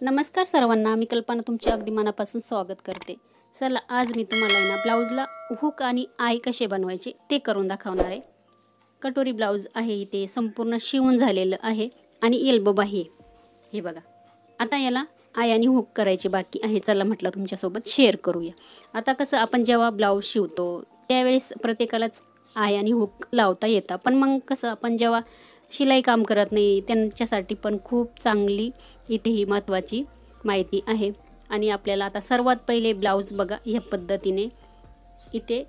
नमस्कार सर्वांना, मी कल्पना तुमचे अगदी मनापासून स्वागत करते। चला आज मी तुम्हाला ना ब्लाउजला हुक आणि आय कसे बनवायचे ते करून दाखवणार आहे। कटोरी ब्लाउज आहे, इथे संपूर्ण शिवून झालेलं आहे आणि एल्बो बाही हे बघा। आता याला आय आणि हुक करायचे बाकी आहे। चला म्हटलं तुमच्यासोबत शेअर करूया। आता कसं आपण जेव्हा ब्लाउज शिवतो त्यावेळेस प्रत्येकालाच आय आणि हुक लावता येतं, पण मग कसं आपण जेव्हा शिलाई काम करत नाही त्यांच्यासाठी पण खूप चांगली इथे ही महत्त्वाची माहिती आहे। आणि आपल्याला आता सर्वात पहिले ब्लाउज बघा या पद्धतीने इथे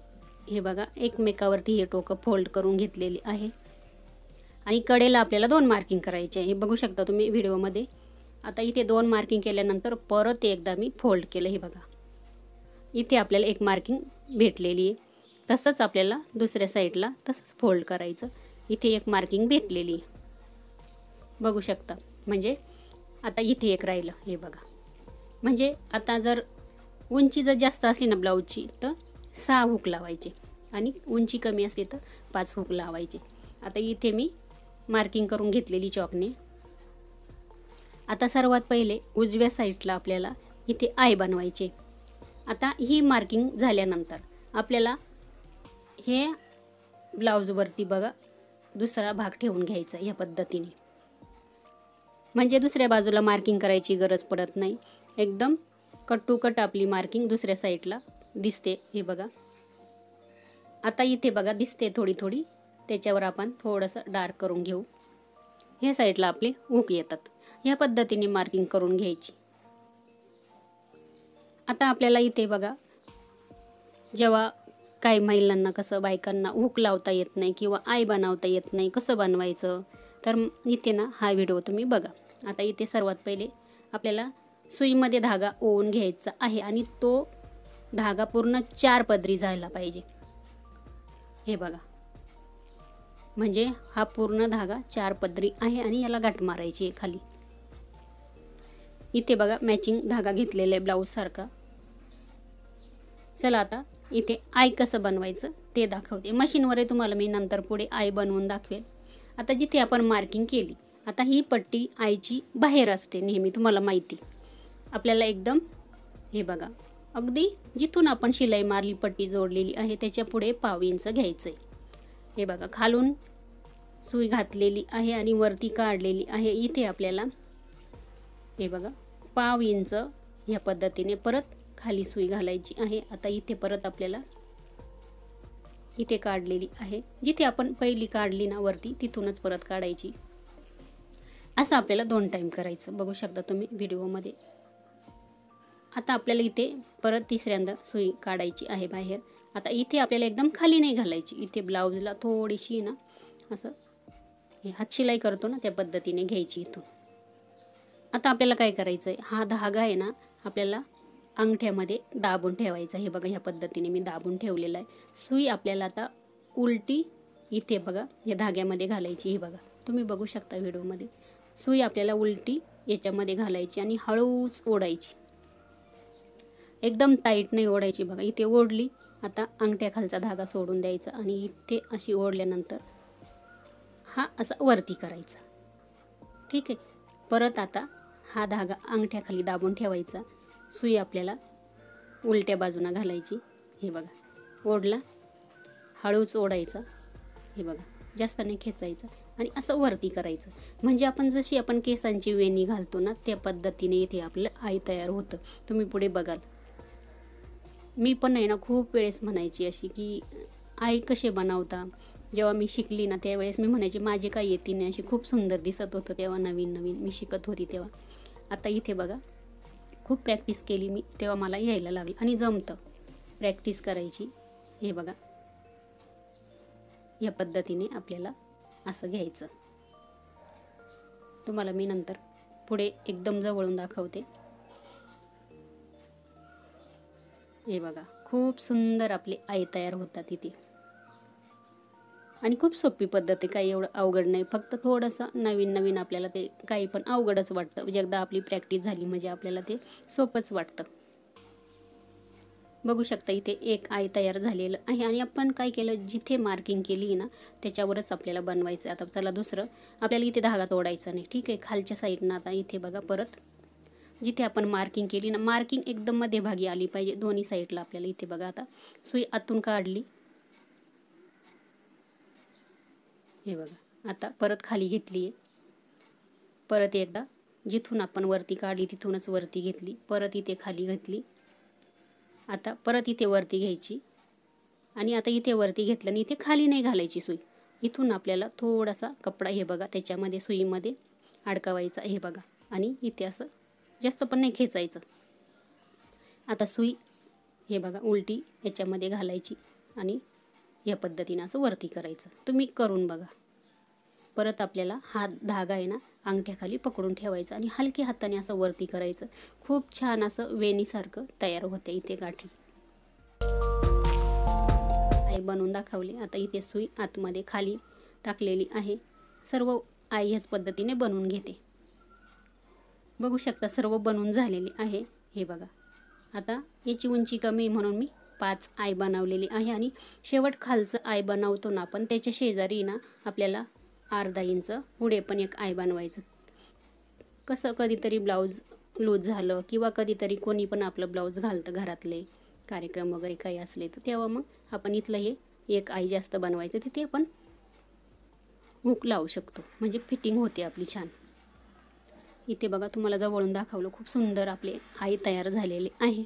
हे बघा एकमेकावरती हे टोकं फोल्ड करून घेतलेली आहे आणि कडेला आपल्याला 2 मार्किंग करायचे आहे। हे बघू शकता तुम्ही व्हिडिओमध्ये। आता इथे 2 मार्किंग केल्यानंतर परत एकदा मी फोल्ड केलं, हे बघा इथे आपल्याला एक मार्किंग भेटलेली आहे। तसंच आपल्याला दुसऱ्या साईडला तसंच फोल्ड करायचं। इथे एक मार्किंग भेटलेली आहे बघू शकता। म्हणजे आता इथे एक राहिलं, हे बघा। म्हणजे आता जर उंची जर जास्त असली ना ब्लाउजची तर 6 हुक लावायचे आणि उंची कमी असली तर 5 हुक लावायचे। आता इथे मी मार्किंग करून घेतलेली चॉकने। आता सर्वात पहिले उजव्या साईडला आपल्याला इथे आय बनवायचे। आता ही मार्किंग झाल्यानंतर आपल्याला हे ब्लाउजवरती बघा दुसरा भाग ठेवून घ्यायचा या पद्धतीने। म्हणजे दुसऱ्या बाजूला मार्किंग करायची गरज पडत नाही, एकदम कट टू कट आपली मार्किंग दुसऱ्या साईडला दिसते, हे बघा। आता इथे बघा दिसते थोडी थोडी, त्याच्यावर आपण थोडंसं डार्क करून घेऊ। ह्या साईडला आपले हुक येतात, या पद्धतीने मार्किंग करून घ्यायची। आता आपल्याला इथे बघा जेव्हा काही महिलांना कसं बायकांना हुक लावता येत नाही किंवा आय बनवता येत नाही, कसं बनवायचं तर इथे ना हा व्हिडिओ तुम्ही बघा। आता इथे सर्वात पहिले आपल्याला सुईमध्ये धागा ओवून घ्यायचा आहे आणि तो धागा पूर्ण 4 पदरी जायला पाहिजे, हे बघा। म्हणजे हा पूर्ण धागा 4 पदरी आहे आणि याला गाठ मारायची आहे खाली। इथे बघा मॅचिंग धागा घेतलेला आहे ब्लाउज सारखा। चला आता इथे आय कसं बनवायचं ते दाखवते। मशीनवर तुम्हाला मी नंतर पुढे आय बनवून दाखवेल। आता जिथे आपण मार्किंग केली, आता ही पट्टी आयची बाहेर असते नेहमी, तुम्हाला माहिती। आपल्याला एकदम हे बघा अगदी जिथून आपण शिलाई मारली पट्टी जोडलेली आहे त्याच्या पुढे पाव इंच घ्यायचंय, हे बघा। खालून सुई घातलेली आहे आणि वरती काढलेली आहे। इथे आपल्याला हे बघा पाव इंच या पद्धतीने परत खाली सुई घालायची आहे। आता इथे परत आपल्याला इथे काढलेली आहे, जिथे आपण पहिली काढली ना वरती तिथूनच परत काढायची। असं आपल्याला 2 टाइम करायचं, बघू शकता तुम्ही व्हिडिओमध्ये। आता आपल्याला इथे परत तिसऱ्यांदा सुई काढायची आहे बाहेर। आता इथे आपल्याला एकदम खाली नाही घालायची, इथे ब्लाउजला थोडीशी ना असं हे हात शिलाई करतो ना त्या पद्धतीने घ्यायची इथून। आता आपल्याला काय करायचं आहे, हा धागा आहे ना आपल्याला अंगठ्यामध्ये दाबून ठेवायचा, हे बघा ह्या पद्धतीने मी दाबून ठेवलेला आहे। सुई आपल्याला आता उलटी इथे बघा या धाग्यामध्ये घालायची, हे बघा तुम्ही बघू शकता व्हिडिओमध्ये। सुई आपल्याला उलटी याच्यामध्ये घालायची आणि हळूच ओढायची, एकदम टाईट नाही ओढायची। बघा इथे ओढली, आता अंगठ्याखालचा धागा सोडून द्यायचा आणि इथे अशी ओढल्यानंतर हा असा वरती करायचा, ठीक आहे। परत आता हा धागा अंगठ्याखाली दाबून ठेवायचा, सुई आपल्याला उलट्या बाजूला घालायची, हे बघा ओढला, हळूच ओढायचा, हे बघा जास्त नाही खेचायचं आणि असं वरती करायचं। म्हणजे आपण जशी आपण केसांची वेणी घालतो ना त्या पद्धतीने इथे आपलं आय तयार होतं। तुम्ही पुढे बघाल, मी पण आहे ना खूप वेळेस म्हणायची अशी की आय कसे बनवता। जेव्हा मी शिकली ना त्यावेळेस मी म्हणायची माझे काय येते नाही, अशी खूप सुंदर दिसत होतं तेव्हा नवीन नवीन मी शिकत होती तेव्हा। आता इथे बघा खूप प्रॅक्टिस केली मी तेव्हा मला यायला लागलं आणि जमतं, प्रॅक्टिस करायची। हे बघा या पद्धतीने आपल्याला असं घ्यायचं। तुम्हाला मी नंतर पुढे एकदम जवळून दाखवते, हे बघा खूप सुंदर आपले आय तयार होतात इथे। आणि खूप सोपी पद्धत आहे, काही एवढं अवघड नाही। फक्त थोडंसं नवीन नवीन आपल्याला ते काही पण अवघडच वाटतं, म्हणजे एकदा आपली प्रॅक्टिस झाली म्हणजे आपल्याला ते सोपंच वाटतं। बघू शकता इथे एक आय तयार झालेलं आहे आणि आपण काय केलं, जिथे मार्किंग केली ना त्याच्यावरच आपल्याला बनवायचं। आता चला दुसरं आपल्याला इथे धागा तोडायचा नाही, ठीक आहे। खालच्या साईडनं आता इथे बघा परत जिथे आपण मार्किंग केली ना, मार्किंग एकदम मध्यभागी आली पाहिजे दोन्ही साईडला आपल्याला. इथे बघा आता सुई आतून काढली, हे बघा. आता परत खाली घेतली आहे, परत एकदा जिथून आपण वरती काढली तिथूनच वरती घेतली, परत इथे खाली घेतली, आता परत इथे वरती घ्यायची आणि आता इथे वरती घेतलं आणि इथे खाली नाही घालायची सुई. इथून आपल्याला थोडासा कपडा हे बघा त्याच्यामध्ये सुईमध्ये अडकवायचा, हे बघा. आणि इथे असं जास्त पण नाही खेचायचं. आता सुई हे बघा उलटी याच्यामध्ये घालायची आणि या पद्धतीनं असं वरती करायचं. तुम्ही करून बघा. परत आपल्याला हा धागा आहे ना अंगठ्याखाली पकडून ठेवायचा आणि हलक्या हाताने असं वरती करायचं. खूप छान असं वेणीसारखं तयार होते इथे गाठी. आई बनवून दाखवली. आता इथे सुई आतमध्ये खाली टाकलेली आहे. सर्व आई ह्याच पद्धतीने बनवून घेते. बघू शकता सर्व बनवून झालेली आहे, हे बघा. आता याची उंची कमी म्हणून मी 5 आई बनवलेली आहे आणि शेवट खालचं आई बनवतो ना आपण त्याच्या शेजारी ना आपल्याला अर्धा इंच पुढे पण एक आई बनवायचं. कसं कधीतरी ब्लाऊज लूज झालं किंवा कधीतरी कोणी पण आपलं ब्लाऊज घालतं घरातले कार्यक्रम वगैरे काही असले तर तेव्हा मग आपण इथलं हे एक आई जास्त बनवायचं, तिथे आपण हुक लावू शकतो म्हणजे फिटिंग होते आपली छान. इथे बघा तुम्हाला जवळून दाखवलं, खूप सुंदर आपले आई तयार झालेले आहे.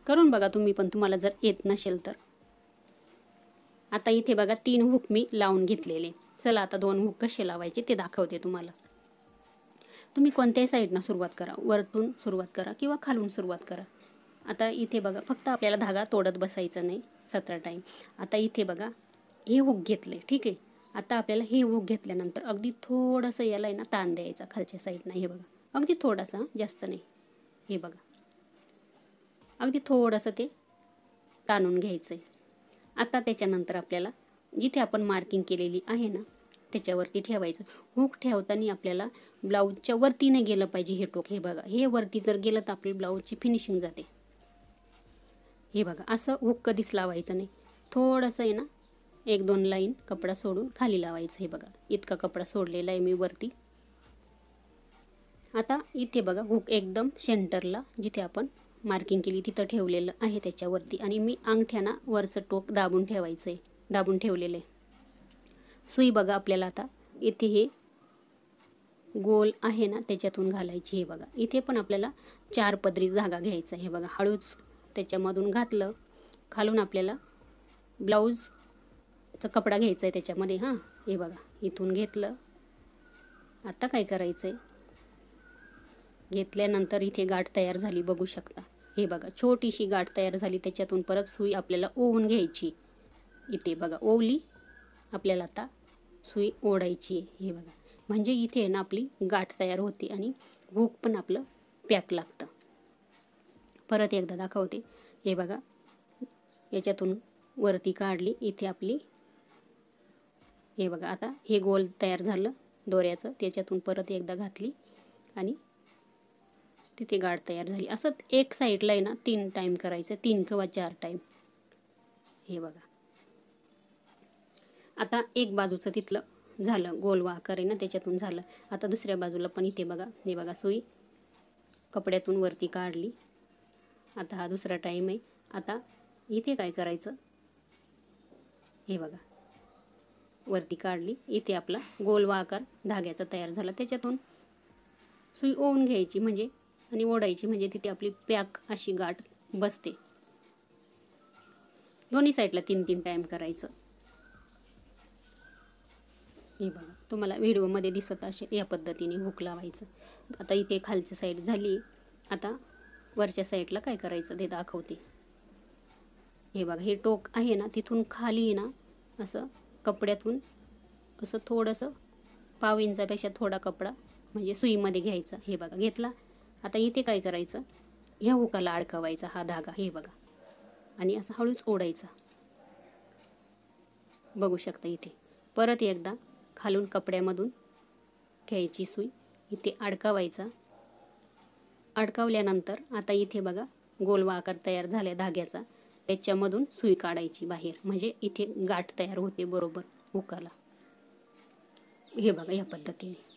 करून बघा तुम्ही पण, तुम्हाला जर येत नसेल तर. आता इथे बघा 3 हुक मी लावून घेतलेले. चला आता 2 हुक कसे लावायचे ते दाखवते तुम्हाला. तुम्ही कोणत्याही साईडनं सुरुवात करा, वरतून सुरुवात करा किंवा खालून सुरुवात करा. आता इथे बघा फक्त आपल्याला धागा तोडत बसायचा नाही 17 टाईम. आता इथे बघा हे हुक घेतले, ठीक आहे. आता आपल्याला हे हुक घेतल्यानंतर अगदी थोडंसं याला आहे ना ताण द्यायचा खालच्या साईडनं, हे बघा. अगदी थोडासा, जास्त नाही, हे बघा. अगदी थोडंसं ते ताणून घ्यायचं आहे. आता त्याच्यानंतर आपल्याला जिथे आपण मार्किंग केलेली आहे ना त्याच्यावरती ठेवायचं. हुक ठेवताना आपल्याला ब्लाऊजच्या वरती नाही गेलं पाहिजे हे टोक, हे बघा. हे वरती जर गेलं तर आपली ब्लाऊजची फिनिशिंग जाते, हे बघा. असं हुक कधीच लावायचं नाही. थोडंसं आहे ना 1-2 लाईन कपडा सोडून खाली लावायचं, हे बघा. इतका कपडा सोडलेला आहे मी वरती. आता इथे बघा हुक एकदम सेंटरला जिथे आपण मार्किंग केली तिथं ठेवलेलं आहे त्याच्यावरती आणि मी अंगठ्याना वरचं टोक दाबून ठेवायचं आहे, दाबून ठेवलेलं आहे. सुई बघा आपल्याला आता इथे हे गोल आहे ना त्याच्यातून घालायची, हे बघा. इथे पण आपल्याला 4 पदरी धागा घ्यायचा, हे बघा. हळूच त्याच्यामधून घातलं, खालून आपल्याला ब्लाऊजचा कपडा घ्यायचा आहे त्याच्यामध्ये, हां, हे बघा. इथून घेतलं. आता काय करायचं आहे, घेतल्यानंतर इथे गाठ तयार झाली बघू शकता, हे बघा. छोटीशी गाठ तयार झाली, त्याच्यातून परत सुई आपल्याला ओवून घ्यायची. इथे बघा ओवली, आपल्याला आता सुई ओढायची आहे, हे बघा. म्हणजे इथे ना आपली गाठ तयार होते आणि हुक पण आपलं पॅक लागतं. परत एकदा दाखवते, हे बघा. याच्यातून वरती काढली, इथे आपली, हे बघा. आता हे गोल तयार झालं दोऱ्याचं, त्याच्यातून परत एकदा घातली आणि तिथे गाठ तयार झाली. असं एक साईडला आहे ना 3 टाईम करायचं, 3 किंवा 4 टाईम, हे बघा. आता एक बाजूचं तिथलं झालं, गोल आकार आहे ना त्याच्यातून झालं. आता दुसऱ्या बाजूला पण इथे बघा, हे बघा. सुई कपड्यातून वरती काढली. आता हा दुसरा टाईम आहे. आता इथे काय करायचं, हे बघा. वरती काढली, इथे आपला गोल आकार धाग्याचा तयार झाला, त्याच्यातून सुई ओवून घ्यायची म्हणजे आणि ओढायची म्हणजे तिथे आपली पॅक अशी गाठ बसते. दोन्ही साईडला 3-3 टाईम करायचं, हे बघा. तुम्हाला व्हिडिओमध्ये दिसत असेल या पद्धतीने हुक लावायचं. आता इथे खालची साईड झाली. आता वरच्या साईडला काय करायचं ते दाखवते, हे बघा. हे टोक आहे ना तिथून खाली ना असं कपड्यातून असं थोडंसं 1/2 इंचापेक्षा थोडा कपडा म्हणजे सुईमध्ये घ्यायचा, हे बघा. घेतला. आता इथे काय करायचं, ह्या हुकाला अडकवायचा हा धागा, हे बघा. आणि असं हळूच ओढायचा, बघू शकता. इथे परत एकदा खालून कपड्यामधून घ्यायची सुई, इथे अडकवायचा. अडकवल्यानंतर आता इथे बघा गोल आकार तयार झाला धाग्याचा, त्याच्यामधून सुई काढायची बाहेर म्हणजे इथे गाठ तयार होते बरोबर हुकाला, हे बघा. या पद्धतीने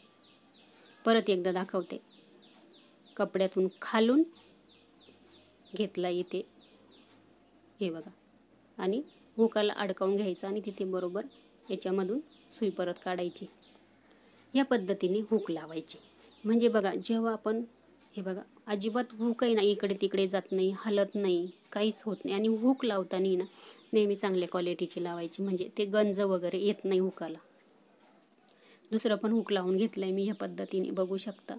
परत एकदा दाखवते. कपड्यातून खालून घेतला इथे, हे बघा, आणि हुकाला अडकावून घ्यायचं आणि तिथे बरोबर याच्यामधून सुई परत काढायची. या पद्धतीने हुक लावायची. म्हणजे बघा, जेव्हा आपण हे बघा, अजिबात हुक आहे ना इकडे तिकडे जात नाही, हलत नाही, काहीच होत नाही. आणि हुक लावताना ना नेहमी चांगल्या क्वालिटीची लावायची, म्हणजे ते गंज वगैरे येत नाही हुकाला. दुसरं पण हुक लावून घेतलं आहे मी ह्या पद्धतीने, बघू शकता.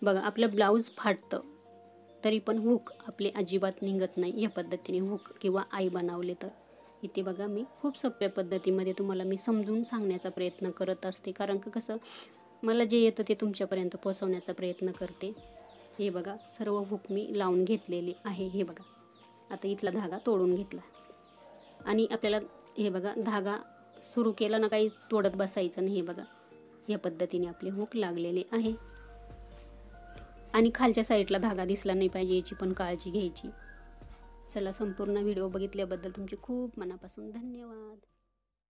बघा, आपलं ब्लाऊज फाटतं तरी पण हुक आपले अजिबात निघत नाही या पद्धतीने हुक किंवा आई बनवले तर. इथे बघा, मी खूप सोप्या पद्धतीमध्ये तुम्हाला मी समजून सांगण्याचा प्रयत्न करत असते, कारण का कसं, मला जे येतं ते तुमच्यापर्यंत पोहोचवण्याचा प्रयत्न करते. हे बघा, सर्व हुक मी लावून घेतलेली आहे. हे बघा, आता इथला धागा तोडून घेतला आणि आपल्याला हे बघा, धागा सुरू केला ना, काही तोडत बसायचं नाही. हे बघा, या पद्धतीने आपले हुक लागलेले आहे. आणि खालच्या साईडला धागा दिसला नाही पाहिजे, याची पण काळजी घ्यायची. चला, संपूर्ण व्हिडिओ बघितल्याबद्दल तुमचे खूप मनापासून धन्यवाद.